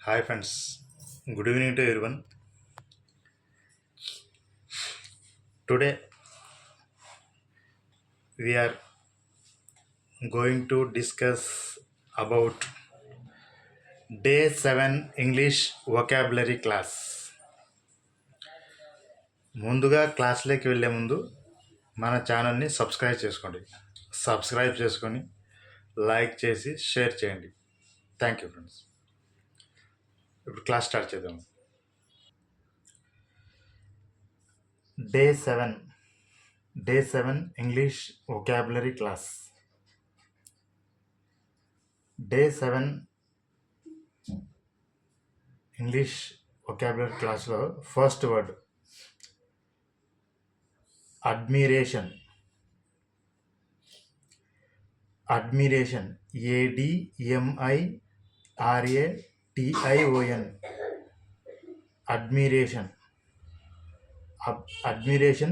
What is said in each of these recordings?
Hi friends, good evening to everyone. Today we are going to discuss about day 7 English vocabulary class. ముందుగా క్లాస్లోకి వెళ్ళే ముందు మన ఛానల్ని subscribe చేసుకొని లైక్ చేసి షేర్ చేయండి. Thank you friends. ఇప్పుడు క్లాస్ స్టార్ట్ చేద్దాం. డే 7 ఇంగ్లీష్ vocabulary క్లాస్. డే 7 ఇంగ్లీష్ vocabulary క్లాస్లో first word admiration. ADMIRATION. Admiration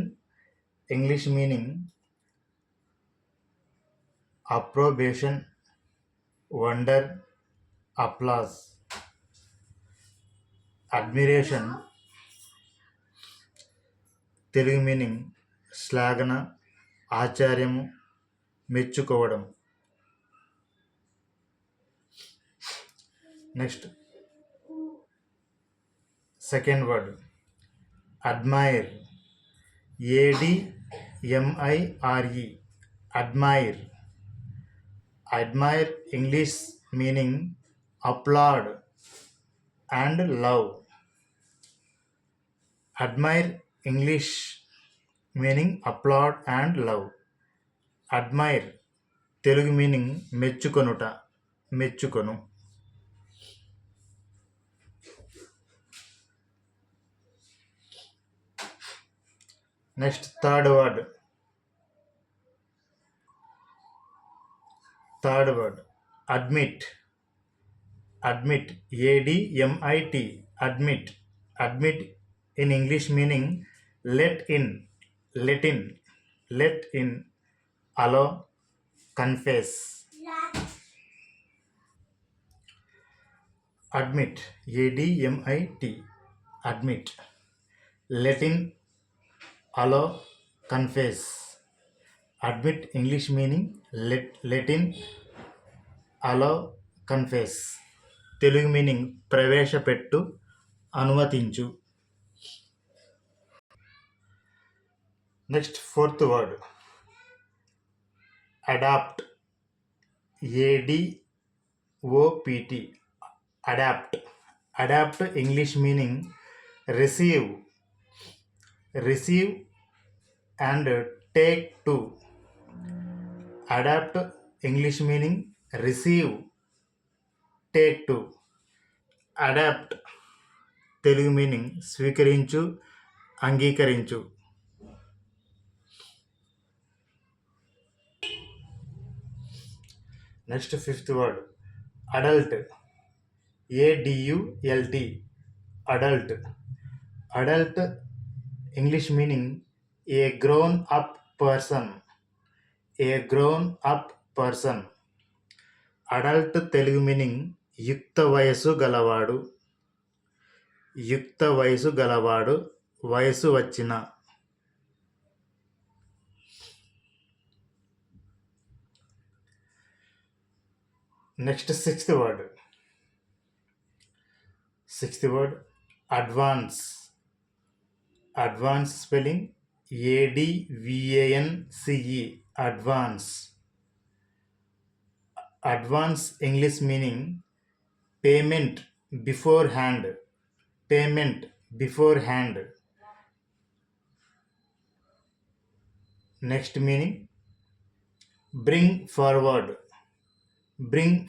English meaning approbation, wonder, applause. Admiration Telugu meaning శ్లాఘన, ఆశ్చర్యము, మెచ్చుకోవడం. Next second word admire. ADMIRE. Admire English meaning applaud and love. Admire English meaning applaud and love. Admire Telugu meaning మెచ్చుకొను. Next third word admit. ADMIT. Admit in English meaning let in, allow, confess. Admit, ADMIT. Admit, let in, allow, confess. Admit English meaning let in, allow, confess. Telugu meaning ప్రవేశపెట్టు, అనుమతించు. Next fourth word adopt. ADOPT. Adapt English meaning receive and take to. Adapt English meaning receive, take to. Adapt Telugu meaning స్వీకరించు, అంగీకరించు. Next fifth word adult. ADULT. Adult English meaning a grown up person. Adult Telugu meaning యుక్త వయసు గలవాడు, వయసు వచ్చిన. Next sixth word advance. Spelling ADVANCE. Advance English meaning payment beforehand. Next meaning bring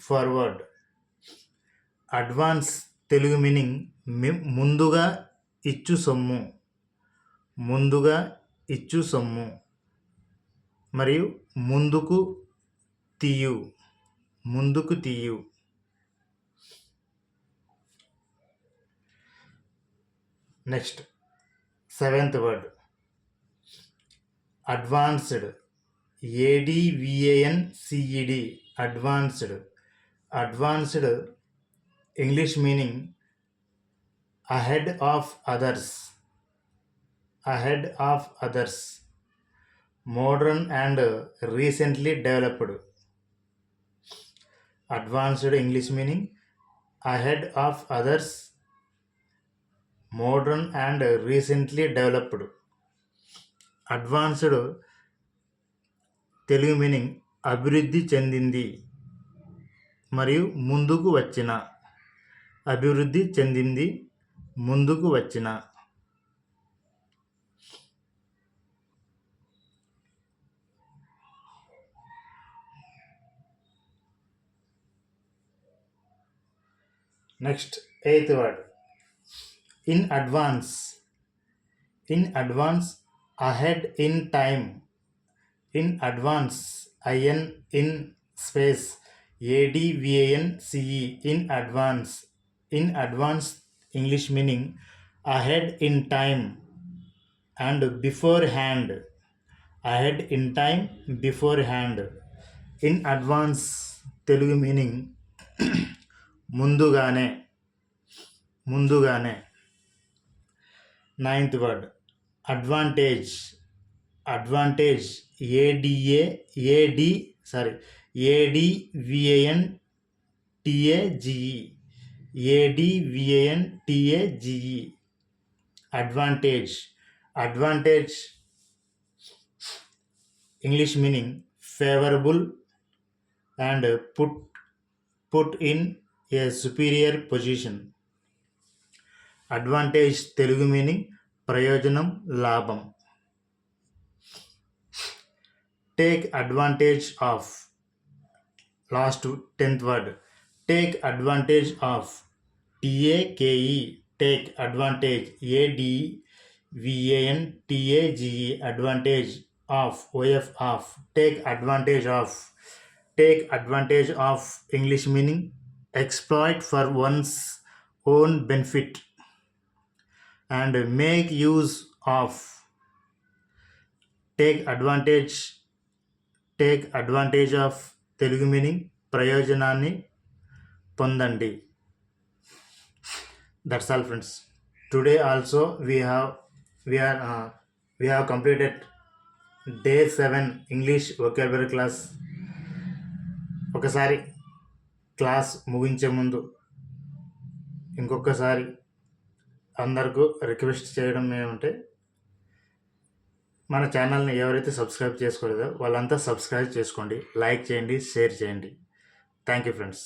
forward. Advance Telugu meaning ముందుగా ఇచ్చు సొమ్ము మరియు ముందుకు తీయు. Next seventh word advanced. ADVANCED. Advanced English meaning ahead of others, ahead of others, modern and recently developed. Advanced English meaning ahead of others, modern and recently developed. Advanced Telugu meaning అభివృద్ధి చెందింది మరియు ముందుకు వచ్చిన, అభివృద్ధి చెందింది, ముందుకు వచ్చిన. Next 8th word in advance, in advance, ahead, in time. In advance, I N in space ADVANCE, in advance. In advance English meaning ahead, in time and beforehand, ahead, in time, beforehand. In advance Telugu meaning ముందుగానే, ముందుగానే. 9th word advantage, advantage ADVANTAGE, advantage. Advantage English meaning favourable and put in a superior position. Advantage Telugu meaning ప్రయోజనం, లాభం. Take advantage of, last 10th word take advantage of, TAKE, take advantage, ADVANTAGE, advantage of, OF, of, take advantage of. Take advantage of English meaning exploit for one's own benefit and make use of. Take advantage of Telugu meaning ప్రయోజనాన్ని పొందండి. That's all friends. Today also we have completed day 7 English vocabulary class. ఒకసారి class ముగించే ముందు ఇంకొకసారి అందరికీ request చేయడం ఏమంటే, మన ఛానల్ని ఎవరైతే సబ్స్క్రైబ్ చేసుకోలేదో వాళ్ళంతా సబ్స్క్రైబ్ చేసుకోండి, లైక్ చేయండి, షేర్ చేయండి. Thank you friends.